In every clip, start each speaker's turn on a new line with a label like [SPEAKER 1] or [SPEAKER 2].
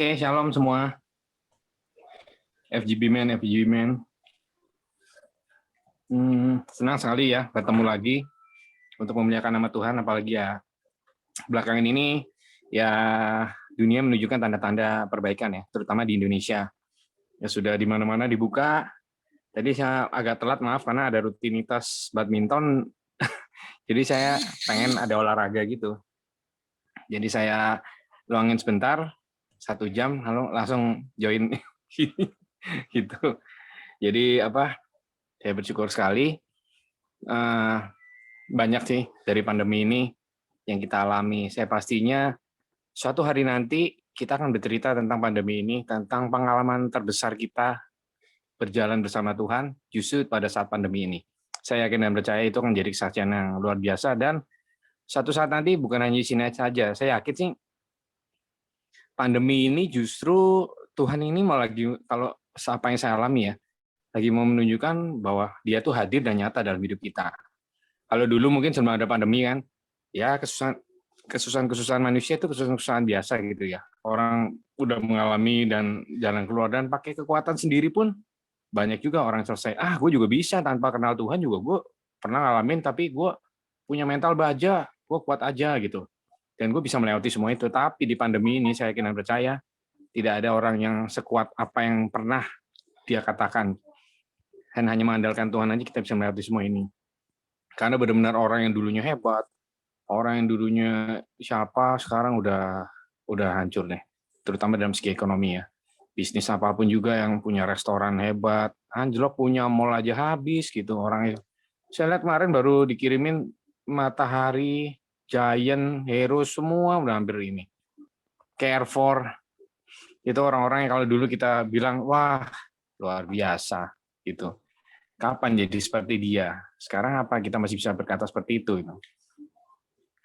[SPEAKER 1] Oke, shalom semua. FGB Man, FGB Man. Senang sekali ya bertemu lagi untuk memuliakan nama Tuhan, apalagi ya belakangan ini ya dunia menunjukkan tanda-tanda perbaikan ya, terutama di Indonesia. Ya sudah di mana-mana dibuka. Tadi saya agak telat, maaf karena ada rutinitas badminton. Jadi saya pengen ada olahraga gitu. Jadi saya luangin sebentar, 1 jam, lalu langsung join gitu. Jadi saya bersyukur sekali banyak sih dari pandemi ini yang kita alami. Saya pastinya suatu hari nanti kita akan bercerita tentang pandemi ini, tentang pengalaman terbesar kita berjalan bersama Tuhan justru pada saat pandemi ini. Saya yakin dan percaya itu akan jadi kesaksian yang luar biasa, dan satu saat nanti bukan hanya di sini saja. Saya yakin sih pandemi ini justru Tuhan ini mau lagi, kalau apa yang saya alami ya, lagi mau menunjukkan bahwa Dia tuh hadir dan nyata dalam hidup kita. Kalau dulu mungkin sebelum ada pandemi kan, ya kesusahan manusia itu kesusahan biasa gitu ya. Orang udah mengalami dan jalan keluar, dan pakai kekuatan sendiri pun banyak juga orang selesai. Gue juga bisa tanpa kenal Tuhan juga, gue pernah ngalamin, tapi gue punya mental baja, gue kuat aja gitu. Dan gue bisa melewati semua itu. Tapi di pandemi ini saya yakin dan percaya tidak ada orang yang sekuat apa yang pernah dia katakan. Dan hanya mengandalkan Tuhan aja kita bisa melewati semua ini. Karena benar-benar orang yang dulunya hebat, orang yang dulunya siapa, sekarang udah hancur deh. Terutama dalam segi ekonomi ya. Bisnis apapun juga, yang punya restoran hebat, anjlok, punya mall aja habis gitu orangnya. Saya lihat kemarin baru dikirimin Matahari, Giant, Hero, semua udah hampir ini. Carrefour, itu orang-orang yang kalau dulu kita bilang, wah luar biasa gitu. Kapan jadi seperti dia? Sekarang apa kita masih bisa berkata seperti itu?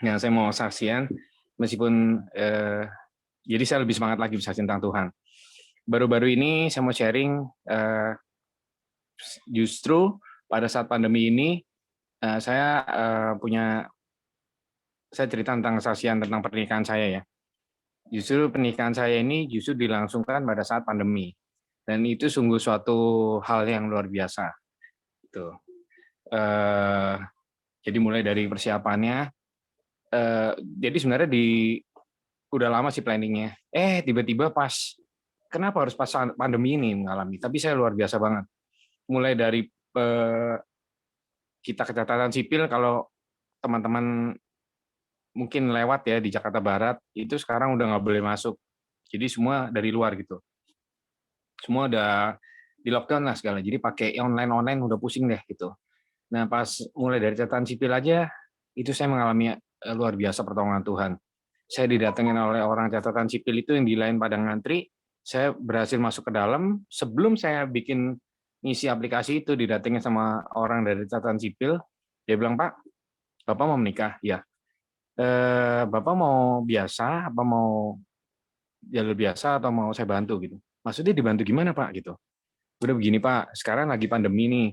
[SPEAKER 1] Nah, saya mau saksian, meskipun jadi saya lebih semangat lagi bisa tentang Tuhan. Baru-baru ini saya mau sharing, justru pada saat pandemi ini saya cerita tentang kesaksian tentang pernikahan saya ya. Justru pernikahan saya ini justru dilangsungkan pada saat pandemi, dan itu sungguh suatu hal yang luar biasa. Gitu. Jadi mulai dari persiapannya, jadi sebenarnya udah lama sih planningnya. Tiba-tiba pas, kenapa harus pas pandemi ini mengalami? Tapi saya luar biasa banget. Mulai dari kita catatan sipil, kalau teman-teman mungkin lewat ya di Jakarta Barat, itu sekarang udah nggak boleh masuk. Jadi semua dari luar gitu. Semua udah di lockdown lah segala. Jadi pakai online udah pusing deh gitu. Nah, pas mulai dari catatan sipil aja, itu saya mengalami luar biasa pertolongan Tuhan. Saya didatengin oleh orang catatan sipil itu yang di lain pada ngantri, saya berhasil masuk ke dalam. Sebelum saya bikin ngisi aplikasi itu, didatengin sama orang dari catatan sipil, dia bilang, "Pak, Bapak mau menikah?" "Ya." "Bapak mau biasa, apa mau jalur biasa, atau mau saya bantu?" gitu. "Maksudnya dibantu gimana, Pak?" gitu. "Udah begini, Pak, sekarang lagi pandemi nih.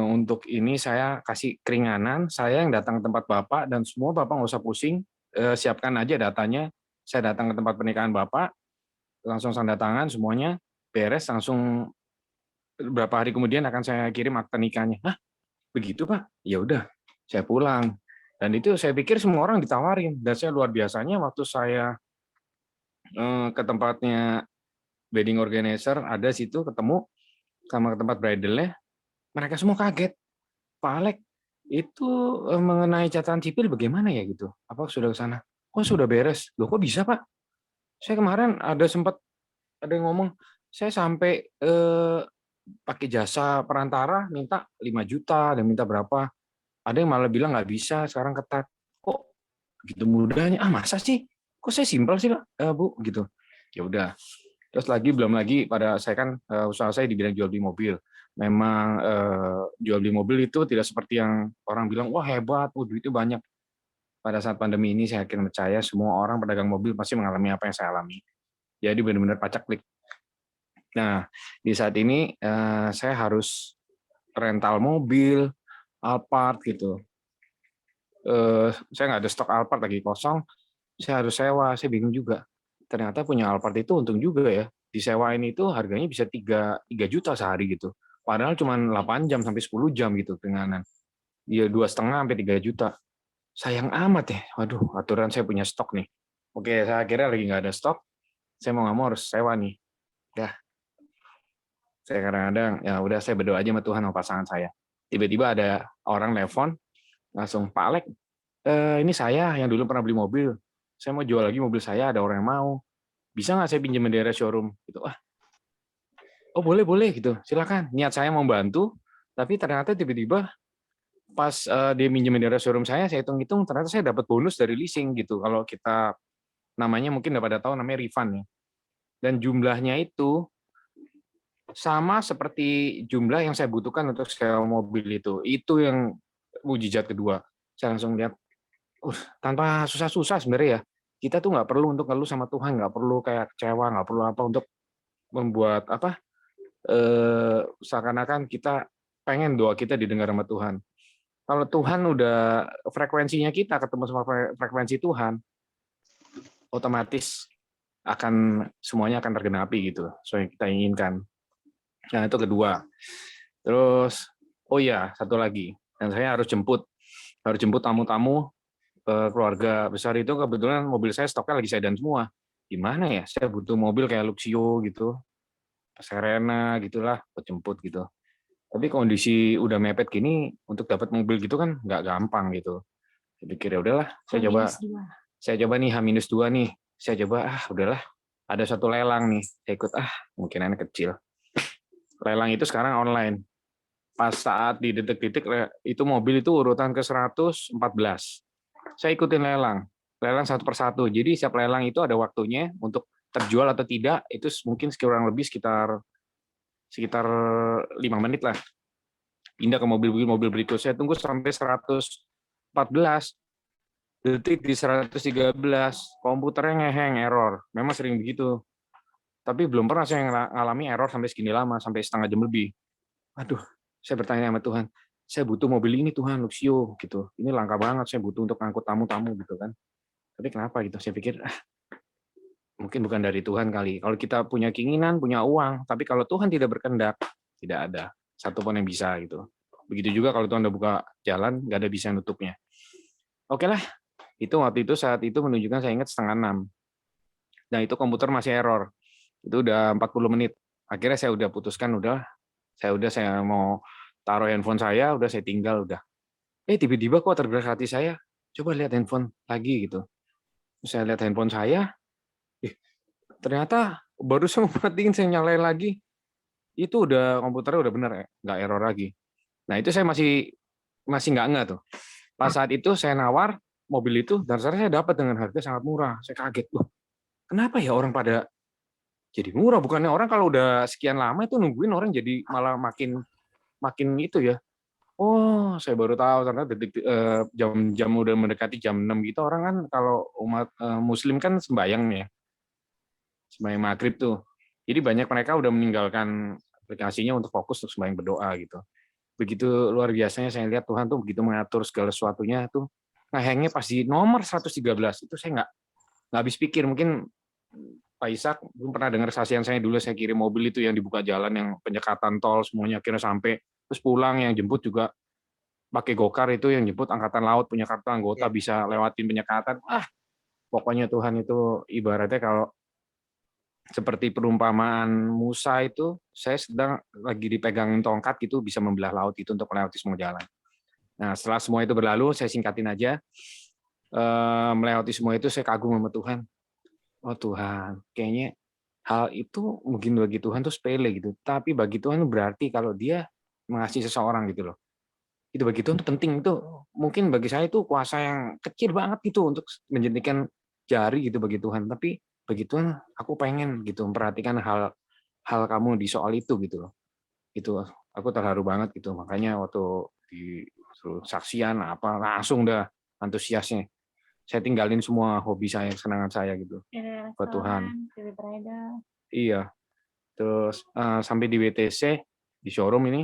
[SPEAKER 1] Untuk ini saya kasih keringanan, saya yang datang ke tempat Bapak, dan semua Bapak nggak usah pusing, siapkan aja datanya, saya datang ke tempat pernikahan Bapak, langsung tanda tangan semuanya, beres, langsung beberapa hari kemudian akan saya kirim akte nikahnya." "Hah, begitu Pak?" "Ya udah." Saya pulang. Dan itu saya pikir semua orang ditawarin, dan saya luar biasanya waktu saya ke tempatnya wedding organizer, ada situ ketemu sama ke tempat bridal-nya, mereka semua kaget. "Pak Alek, itu mengenai catatan sipil bagaimana ya?" gitu. "Apa sudah ke sana?" "Oh, sudah beres." "Loh, kok bisa, Pak? Saya kemarin ada yang ngomong, saya sampai pakai jasa perantara minta 5 juta, dan minta berapa. Ada yang malah bilang nggak bisa, sekarang ketat." "Kok begitu mudahnya? Masa sih? Kok saya simpel sih, Pak, Bu?" gitu. Ya udah. Terus belum lagi pada saya kan, usaha saya di bidang jual beli mobil. Memang jual beli mobil itu tidak seperti yang orang bilang, "Wah hebat, duitnya banyak." Pada saat pandemi ini saya yakin percaya semua orang pedagang mobil pasti mengalami apa yang saya alami. Jadi benar-benar pacaklik. Nah, di saat ini saya harus rental mobil, Alphard gitu. Saya nggak ada stok Alphard, lagi kosong, saya harus sewa, saya bingung juga. ternyata punya Alphard itu untung juga ya. Disewain itu harganya bisa 3 juta sehari gitu. Padahal cuma 8 jam sampai 10 jam gitu dengan dia 2,5 sampai 3 juta. Sayang amat ya. Waduh, aturan saya punya stok nih. Oke, saya kira lagi nggak ada stok. Saya mau nggak mau harus sewa nih. Ya, saya kadang-kadang ya udah saya berdoa aja sama Tuhan sama pasangan saya. Tiba-tiba ada orang telepon langsung, Pak Alek, ini saya yang dulu pernah beli mobil. Saya mau jual lagi mobil saya, ada orang yang mau. Bisa nggak saya pinjam di daerah showroom? Gitu. Oh boleh boleh gitu. Silakan. Niat saya mau bantu, tapi ternyata tiba-tiba pas dia minjem di daerah showroom saya hitung-hitung ternyata saya dapat bonus dari leasing gitu. Kalau kita namanya mungkin udah pada tahu namanya refund ya. Dan jumlahnya itu sama seperti jumlah yang saya butuhkan untuk sewa mobil itu. Itu yang mujizat kedua. Saya langsung lihat, tanpa susah-susah sebenarnya ya. Kita tuh nggak perlu untuk ngeluh sama Tuhan, nggak perlu kayak kecewa, nggak perlu apa untuk membuat apa seakan-akan kita pengen doa kita didengar sama Tuhan. Kalau Tuhan udah frekuensinya kita ketemu sama frekuensi Tuhan, otomatis semuanya akan tergenapi gitu, sesuai yang kita inginkan. Nah itu kedua. Terus, oh iya satu lagi, dan saya harus jemput tamu-tamu keluarga besar itu. Kebetulan mobil saya stoknya lagi sedan semua. Gimana ya? Saya butuh mobil kayak Luxio gitu, Serena gitulah, buat jemput gitu. Tapi kondisi udah mepet gini, untuk dapat mobil gitu kan nggak gampang gitu. Saya pikir ya udahlah, saya coba nih H-2 nih. Saya coba udahlah. Ada satu lelang nih, saya ikut kemungkinannya kecil. Lelang itu sekarang online. Pas saat di detik-detik itu mobil itu urutan ke 114. Saya ikutin lelang satu persatu. Jadi setiap lelang itu ada waktunya untuk terjual atau tidak, itu mungkin kurang lebih sekitar 5 menit lah. Pindah ke mobil berikut. Saya tunggu sampai 114 detik di 113, komputernya ngeheng, error. Memang sering begitu. Tapi belum pernah saya ngalami error sampai segini lama, sampai setengah jam lebih. Aduh, saya bertanya sama Tuhan, saya butuh mobil ini Tuhan, Luxio gitu. Ini langka banget, saya butuh untuk angkut tamu-tamu gitu kan. Tapi kenapa gitu? Saya pikir mungkin bukan dari Tuhan kali. Kalau kita punya keinginan, punya uang, tapi kalau Tuhan tidak berkehendak, tidak ada satupun yang bisa gitu. Begitu juga kalau Tuhan udah buka jalan, nggak ada bisa nutupnya. Oke lah, itu waktu itu saat itu menunjukkan saya ingat 5:30. Nah itu komputer masih error. Itu udah 40 menit. Akhirnya saya udah putuskan, saya mau taruh handphone saya, udah saya tinggal udah. Tiba-tiba kok tergerak hati saya, coba lihat handphone lagi gitu. Saya lihat handphone saya, ternyata baru saya matiin, saya nyalain lagi, itu udah komputernya udah benar ya, nggak error lagi. Nah itu saya masih nggak tuh. Pas saat itu saya nawar mobil itu, dan saya dapat dengan harga sangat murah. Saya kaget, loh, kenapa ya orang pada jadi murah? Bukannya orang kalau udah sekian lama itu nungguin orang jadi malah makin itu ya. Oh, saya baru tahu ternyata jam-jam udah mendekati jam 6 gitu, orang kan kalau umat Muslim kan sembahyang ya, sembahyang maghrib tuh. Jadi banyak mereka udah meninggalkan aplikasinya untuk fokus untuk sembahyang berdoa gitu. Begitu luar biasanya saya lihat Tuhan tuh begitu mengatur segala sesuatunya tuh. Ngehengnya pas di nomor 113 itu saya nggak habis pikir. Mungkin Pak Ishak belum pernah dengar saksian saya dulu, saya kirim mobil itu yang dibuka jalan, yang penyekatan tol semuanya akhirnya sampai, terus pulang yang jemput juga pakai gokar, itu yang jemput angkatan laut punya kartu anggota bisa lewatin penyekatan. Pokoknya Tuhan itu ibaratnya kalau seperti perumpamaan Musa itu, saya sedang lagi dipegangin tongkat gitu, bisa membelah laut itu untuk melewati semua jalan. Nah, setelah semua itu berlalu, saya singkatin aja, melewati semua itu saya kagum sama Tuhan. Oh Tuhan, kayaknya hal itu mungkin bagi Tuhan tuh sepele gitu, tapi bagi Tuhan berarti kalau Dia mengasihi seseorang gitu loh. Itu bagi Tuhan itu penting, itu mungkin bagi saya itu kuasa yang kecil banget gitu untuk menjentikan jari gitu bagi Tuhan, tapi bagi Tuhan aku pengen gitu memperhatikan hal kamu di soal itu gitu loh. Itu aku terharu banget gitu, makanya waktu di saksian apa langsung dah antusiasnya. Saya tinggalin semua hobi saya, kesenangan saya gitu buat Tuhan. Iya. Terus sampai di WTC di showroom ini,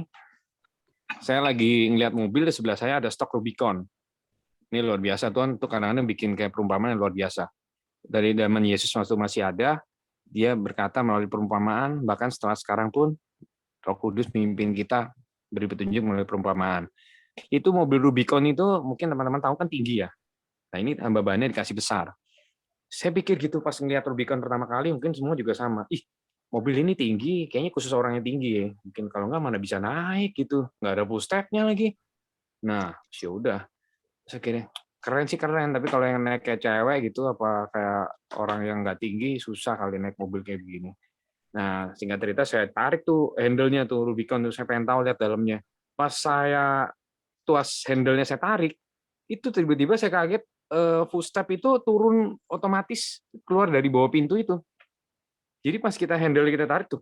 [SPEAKER 1] saya lagi ngeliat mobil, di sebelah saya ada stok Rubicon. Ini luar biasa Tuhan, tuh kadang-kadang bikin kayak perumpamaan yang luar biasa. Dari zaman Yesus waktu masih ada, dia berkata melalui perumpamaan, bahkan setelah sekarang pun Roh Kudus memimpin kita beri petunjuk melalui perumpamaan. Itu mobil Rubicon itu mungkin teman-teman tahu kan tinggi ya. Nah ini bebannya dikasih besar. Saya pikir gitu pas ngeliat Rubicon pertama kali, mungkin semua juga sama. Ih, mobil ini tinggi, kayaknya khusus orang yang tinggi ya. Mungkin kalau nggak mana bisa naik gitu, nggak ada push step-nya lagi. Nah, ya udah. Saya kira keren sih keren, tapi kalau yang naik kayak cewek gitu, apa kayak orang yang nggak tinggi, susah kali naik mobil kayak begini. Nah, singkat cerita saya tarik tuh handle-nya tuh Rubicon tuh, saya pengen tahu lihat dalamnya. Pas saya tuas handle-nya saya tarik, itu tiba-tiba saya kaget footstep itu turun otomatis keluar dari bawah pintu itu. Jadi pas kita handle kita tarik tuh,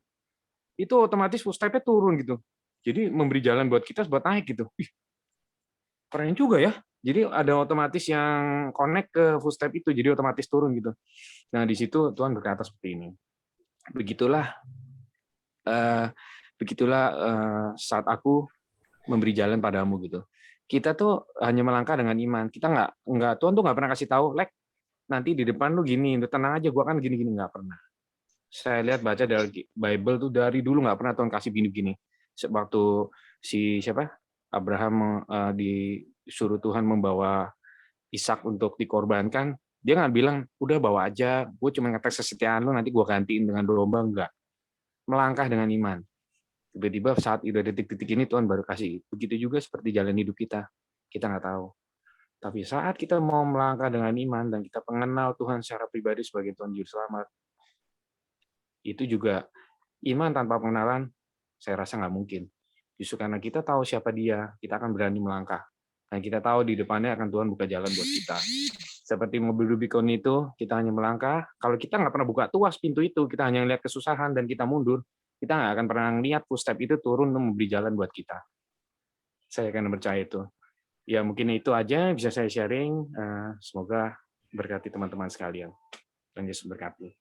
[SPEAKER 1] itu otomatis footstep-nya turun gitu. Jadi memberi jalan buat kita buat naik gitu. Ih, keren juga ya. Jadi ada otomatis yang connect ke footstep itu, jadi otomatis turun gitu. Nah di situ Tuhan berkata seperti ini. Begitulah, eh, begitulah saat aku memberi jalan padamu gitu. Kita tuh hanya melangkah dengan iman. Kita nggak Tuhan tuh nggak pernah kasih tahu, Lek, nanti di depan lu gini, lu tenang aja, gua kan gini-gini, nggak pernah. Saya lihat baca dari Bible tuh dari dulu nggak pernah Tuhan kasih gini-gini. Waktu si siapa Abraham disuruh Tuhan membawa Ishak untuk dikorbankan, dia nggak bilang udah bawa aja, gue cuma ngetes kesetiaan lu, nanti gue gantiin dengan domba, enggak. Melangkah dengan iman. Tiba-tiba saat itu detik-detik ini Tuhan baru kasih. Begitu juga seperti jalan hidup kita nggak tahu. Tapi saat kita mau melangkah dengan iman dan kita mengenal Tuhan secara pribadi sebagai Tuhan Juru Selamat, itu juga iman tanpa pengenalan, saya rasa nggak mungkin. Justru karena kita tahu siapa Dia, kita akan berani melangkah. Dan kita tahu di depannya akan Tuhan buka jalan buat kita. Seperti mobil Rubicon itu, kita hanya melangkah. Kalau kita nggak pernah buka tuas pintu itu, kita hanya lihat kesusahan dan kita mundur, kita nggak akan pernah lihat footstep itu turun untuk memberi jalan buat kita. Saya akan percaya itu. Ya mungkin itu aja bisa saya sharing. Semoga berkati teman-teman sekalian. Dan Yesus berkati.